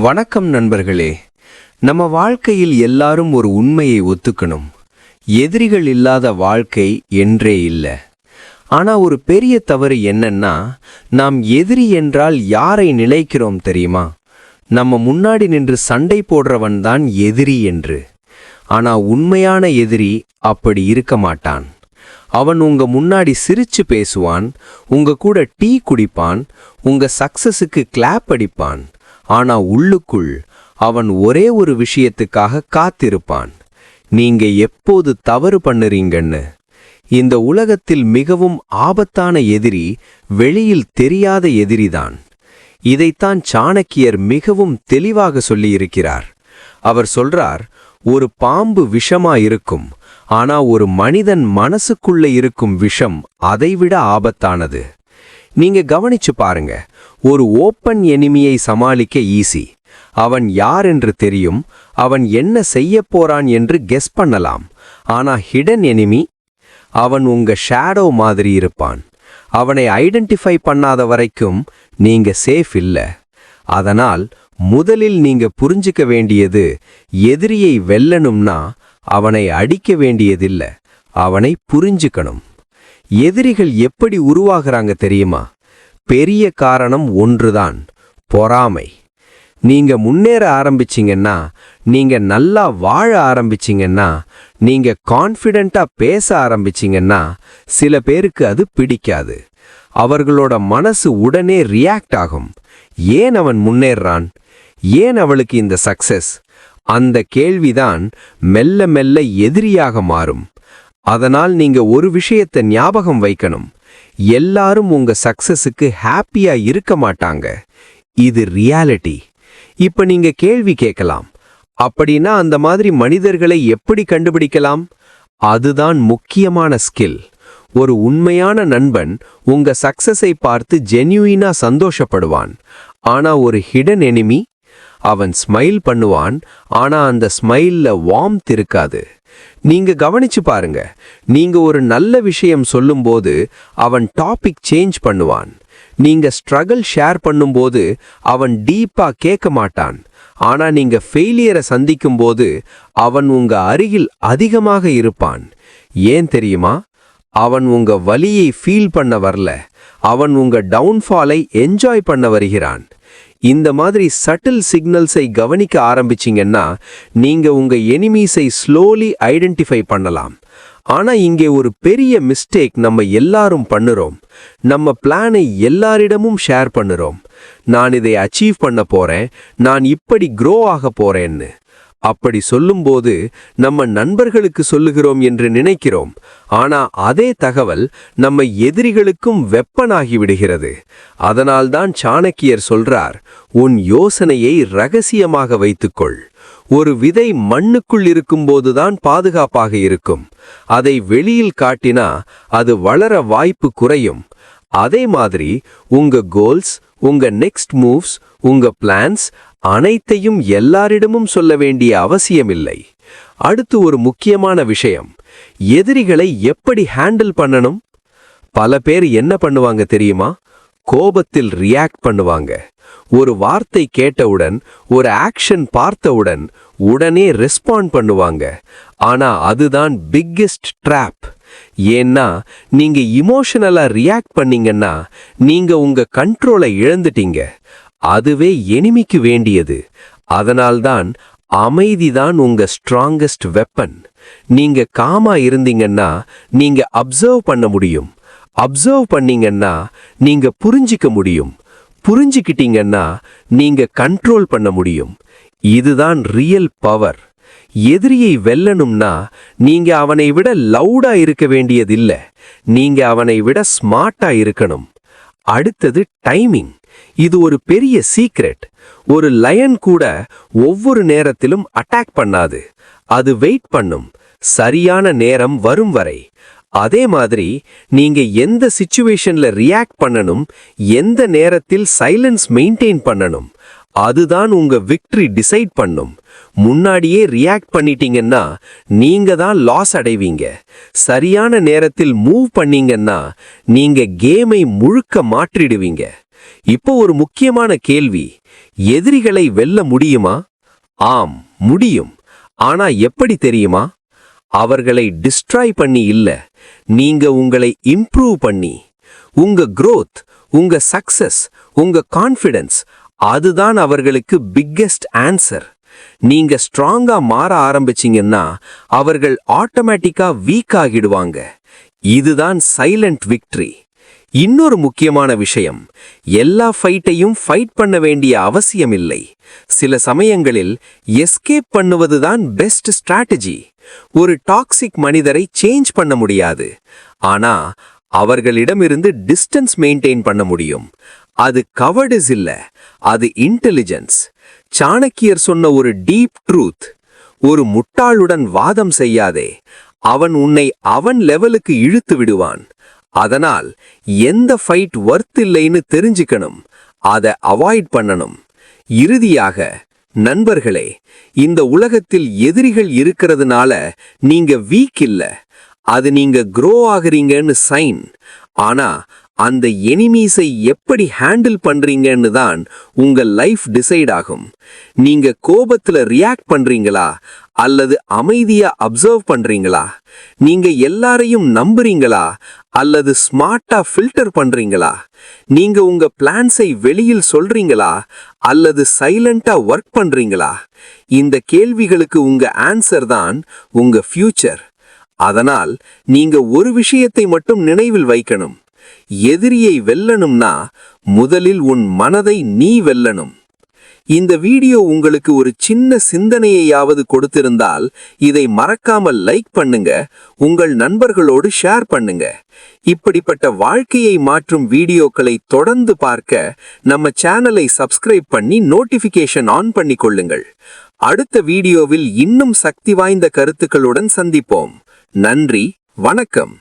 வணக்கம் நண்பர்களே. நம்ம வாழ்க்கையில் எல்லாரும் ஒரு உண்மையை ஒத்துக்கணும். எதிரிகள் இல்லாத வாழ்க்கை என்றே இல்லை. ஆனா ஒரு பெரிய தவறு என்னன்னா, நாம் எதிரி என்றால் யாரை நினைக்கிறோம் தெரியுமா? நம்ம முன்னாடி நின்று சண்டை போடுறவன் தான் எதிரி என்று. ஆனா உண்மையான எதிரி அப்படி இருக்க மாட்டான். அவன் உங்க முன்னாடி சிரிச்சு பேசுவான், உங்க கூட டீ குடிப்பான், உங்க சக்சஸுக்கு கிளாப் அடிப்பான். ஆனா உள்ளுக்குள் அவன் ஒரே ஒரு விஷயத்துக்காக காத்திருப்பான். நீங்க எப்போது தவறு பண்ணுறீங்கன்னு. இந்த உலகத்தில் மிகவும் ஆபத்தான எதிரி வெளியில் தெரியாத எதிரிதான். இதைத்தான் சாணக்கியர் மிகவும் தெளிவாக சொல்லியிருக்கிறார். அவர் சொல்றார், ஒரு பாம்பு விஷமா இருக்கும், ஆனா ஒரு மனிதன் மனசுக்குள்ள இருக்கும் விஷம் அதைவிட ஆபத்தானது. நீங்க கவனிச்சு பாருங்க. ஒரு ஓப்பன் எனிமியை சமாளிக்க ஈஸி. அவன் யார் என்று தெரியும், அவன் என்ன செய்ய போறான் என்று கெஸ் பண்ணலாம். ஆனா ஹிடன் எனிமி, அவன் உங்க ஷேடோ மாதிரி இருப்பான். அவனை ஐடென்டிஃபை பண்ணாத வரைக்கும் நீங்க சேஃப் இல்ல. அதனால் முதலில் நீங்க புரிஞ்சுக்க வேண்டியது, எதிரியை வெல்லணும்னா அவனை அடிக்க வேண்டியதில்ல, அவனை புரிஞ்சுக்கணும். எதிரிகள் எப்படி உருவாகிறாங்க தெரியுமா? பெரிய காரணம் ஒன்றுதான், பொறாமை. நீங்க முன்னேற ஆரம்பிச்சிங்கன்னா, நீங்க நல்லா வாழ ஆரம்பிச்சிங்கன்னா, நீங்க கான்ஃபிடென்ட்டா பேச ஆரம்பிச்சிங்கன்னா, சில பேருக்கு அது பிடிக்காது. அவர்களோட மனசு உடனே ரியாக்ட் ஆகும். ஏன் அவன் முன்னேறான்? ஏன் அவளுக்கு இந்த சக்சஸ்? அந்த கேள்விதான் மெல்ல மெல்ல எதிரியாக மாறும். அதனால் நீங்க ஒரு விஷயத்தை ஞாபகம் வைக்கணும். எல்லாரும் உங்க சக்சஸுக்கு ஹாப்பியா இருக்க மாட்டாங்க. இது ரியாலிட்டி. இப்ப நீங்க கேள்வி கேட்கலாம், அப்படின்னா அந்த மாதிரி மனிதர்களை எப்படி கண்டுபிடிக்கலாம்? அதுதான் முக்கியமான ஸ்கில். ஒரு உண்மையான நண்பன் உங்க சக்சஸை பார்த்து ஜென்யூனா சந்தோஷப்படுவான். ஆனா ஒரு ஹிடன் எனிமி, அவன் ஸ்மைல் பண்ணுவான், ஆனா அந்த ஸ்மைல்ல வார்ம்த் இருக்காது. நீங்க கவனிச்சு பாருங்க. நீங்க ஒரு நல்ல விஷயம் சொல்லும்போது அவன் டாபிக் சேஞ்ச் பண்ணுவான். நீங்க ஸ்ட்ரகிள் ஷேர் பண்ணும்போது அவன் டீப்பா கேட்க மாட்டான். ஆனா நீங்க ஃபெயிலியரை சந்திக்கும் போது அவன் உங்க அருகில் அதிகமாக இருப்பான். ஏன் தெரியுமா? அவன் உங்க வலியை ஃபீல் பண்ண வரல, அவன் உங்க டவுன்ஃபாலை என்ஜாய் பண்ண வருகிறான். இந்த மாதிரி சட்டில் சிக்னல்ஸை கவனிக்க ஆரம்பிச்சிங்கன்னா நீங்க உங்க எனிமீஸை ஸ்லோலி ஐடென்டிஃபை பண்ணலாம். ஆனா இங்கே ஒரு பெரிய மிஸ்டேக் நம்ம எல்லாரும் பண்ணுறோம். நம்ம பிளானை எல்லாரிடமும் ஷேர் பண்ணுறோம். நான் இதை அச்சீவ் பண்ண போறேன், நான் இப்படி க்ரோ ஆக போறேன்னு. அப்படி சொல்லும்போது நம்ம நண்பர்களுக்கு சொல்லுகிறோம் என்று நினைக்கிறோம். ஆனா அதே தகவல் நம்ம எதிரிகளுக்கும் வெப்பனாகி விடுகிறது. அதனால்தான் சாணக்கியர் சொல்றார், உன் யோசனையை ரகசியமாக வைத்துக்கொள். ஒரு விதை மண்ணுக்குள் இருக்கும்போதுதான் பாதுகாப்பாக இருக்கும். அதை வெளியில் காட்டினா அது வளர வாய்ப்பு குறையும். அதே மாதிரி உங்க கோல்ஸ், உங்க நெக்ஸ்ட் மூவ்ஸ், உங்க பிளான்ஸ் அனைத்தையும் எல்லாரிடமும் சொல்ல வேண்டிய அவசியமில்லை. அடுத்து ஒரு முக்கியமான விஷயம், எதிரிகளை எப்படி ஹேண்டில் பண்ணணும்? பல பேர் என்ன பண்ணுவாங்க தெரியுமா? கோபத்தில் ரியாக்ட் பண்ணுவாங்க. ஒரு வார்த்தை கேட்டவுடன், ஒரு ஆக்ஷன் பார்த்தவுடன் உடனே ரெஸ்பாண்ட் பண்ணுவாங்க. ஆனா அதுதான் பிக்கெஸ்ட் ட்ராப். ஏன்னா நீங்க இமோஷனலா ரியாக்ட் பண்ணீங்கன்னா நீங்க உங்க கண்ட்ரோலை இழந்துட்டீங்க. அதுவே எனிமிக்கு வேண்டியது. அதனால்தான் அமைதிதான் உங்க ஸ்ட்ராங்கஸ்ட் வெப்பன். நீங்க காமா இருந்தீங்கன்னா நீங்க அப்சர்வ் பண்ண முடியும். அப்சர்வ் பண்ணீங்கன்னா நீங்க புரிஞ்சிக்க முடியும். புரிஞ்சிக்கிட்டீங்கன்னா நீங்க கண்ட்ரோல் பண்ண முடியும். இதுதான் ரியல் பவர். எதிரியை வெல்லணும்னா நீங்க அவனை விட லவுடா இருக்க வேண்டியதில்லை, நீங்க அவனை விட ஸ்மார்ட்டா இருக்கணும். அடுத்தது டைமிங். இது ஒரு பெரிய சீக்ரெட். ஒரு லயன் கூட ஒவ்வொரு நேரத்திலும் அட்டாக் பண்ணாது. அது வெயிட் பண்ணும், சரியான நேரம் வரும் வரை. அதே மாதிரி நீங்க எந்த சிச்சுவேஷன்ல ரியாக்ட் பண்ணணும், எந்த நேரத்தில் சைலன்ஸ் மெயின்டைன் பண்ணணும், அதுதான் உங்க விக்டரி டிசைட் பண்ணும். முன்னாடியே ரியாக்ட் பண்ணிட்டீங்கன்னா நீங்க தான் லாஸ் அடைவீங்க. சரியான நேரத்தில் மூவ் பண்ணீங்கன்னா நீங்க கேமை முழுக்க மாற்றிடுவீங்க. இப்போ ஒரு முக்கியமான கேள்வி, எதிரிகளை வெல்ல முடியுமா? ஆம், முடியும். ஆனா எப்படி தெரியுமா? அவர்களை டிஸ்ட்ராய் பண்ணி இல்ல, நீங்க உங்களை இம்ப்ரூவ் பண்ணி. உங்க growth, உங்க சக்சஸ், உங்க கான்ஃபிடன்ஸ், அதுதான் அவர்களுக்கு பிக்கெஸ்ட் ஆன்சர். நீங்க ஸ்ட்ராங்கா மாற ஆரம்பிச்சீங்கன்னா அவர்கள் ஆட்டோமேட்டிக்கா வீக் ஆகிடுவாங்க. இதுதான் சைலண்ட் விக்டரி. இன்னொரு முக்கியமான விஷயம், எல்லா ஃபைட்டையும் ஃபைட் பண்ண வேண்டிய அவசியம் இல்லை. சில சமயங்களில் எஸ்கேப் பண்ணுவதுதான் பெஸ்ட் ஸ்ட்ராட்டஜி. ஒரு டாக்ஸிக் மனிதரை சேஞ்ச் பண்ண முடியாது, ஆனா அவர்களிடமிருந்து டிஸ்டன்ஸ் மெயின்டைன் பண்ண முடியும். அது கவர்டிஸ் இல்ல, அது இன்டெலிஜென்ஸ். சாணக்கியர் சொன்ன ஒரு டீப் ட்ரூத்: ஒரு முட்டாளுடன் வாதம் செய்யாதே, அவன் உன்னை அவன் லெவலுக்கு இழுத்து விடுவான். அதனால் எந்த ஃபைட் வர்த் இல்லைன்னு தெரிஞ்சுக்கணும், அதை அவாய்ட் பண்ணணும். இறுதியாக நண்பர்களே, இந்த உலகத்தில் எதிரிகள் இருக்கிறதுனால நீங்க வீக் இல்ல, அது நீங்க க்ரோ ஆகுறீங்கன்னு சைன். ஆனா அந்த எனிமீஸை எப்படி ஹேண்டில் பண்றீங்கன்னு தான் உங்க லைஃப் டிசைட் ஆகும். நீங்க கோபத்துல ரியாக்ட் பண்றீங்களா அல்லது அமைதியா அப்சர்வ் பண்றீங்களா? நீங்க எல்லாரையும் நம்புறீங்களா அல்லது ஸ்மார்ட்டா ஃபில்டர் பண்றீங்களா? நீங்க உங்க பிளான்ஸை வெளியில் சொல்றீங்களா அல்லது சைலண்டா ஒர்க் பண்றீங்களா? இந்த கேள்விகளுக்கு உங்க ஆன்சர் தான் உங்க ஃபியூச்சர். அதனால் நீங்க ஒரு விஷயத்தை மட்டும் நினைவில் வைக்கணும்: எதிரியை வெல்லணும்னா முதலில் உன் மனதை நீ வெல்லணும். இந்த வீடியோ உங்களுக்கு ஒரு சின்ன சிந்தனையாவது கொடுத்திருந்தால் இதை மறக்காமல் லைக் பண்ணுங்க, உங்கள் நண்பர்களோடு ஷேர் பண்ணுங்க. இப்படிப்பட்ட வாழ்க்கையை மாற்றும் வீடியோக்களை தொடர்ந்து பார்க்க நம்ம சேனலை சப்ஸ்கிரைப் பண்ணி நோட்டிபிகேஷன் ஆன் பண்ணி கொள்ளுங்கள். அடுத்த வீடியோவில் இன்னும் சக்தி வாய்ந்த கருத்துக்களுடன் சந்திப்போம். நன்றி, வணக்கம்.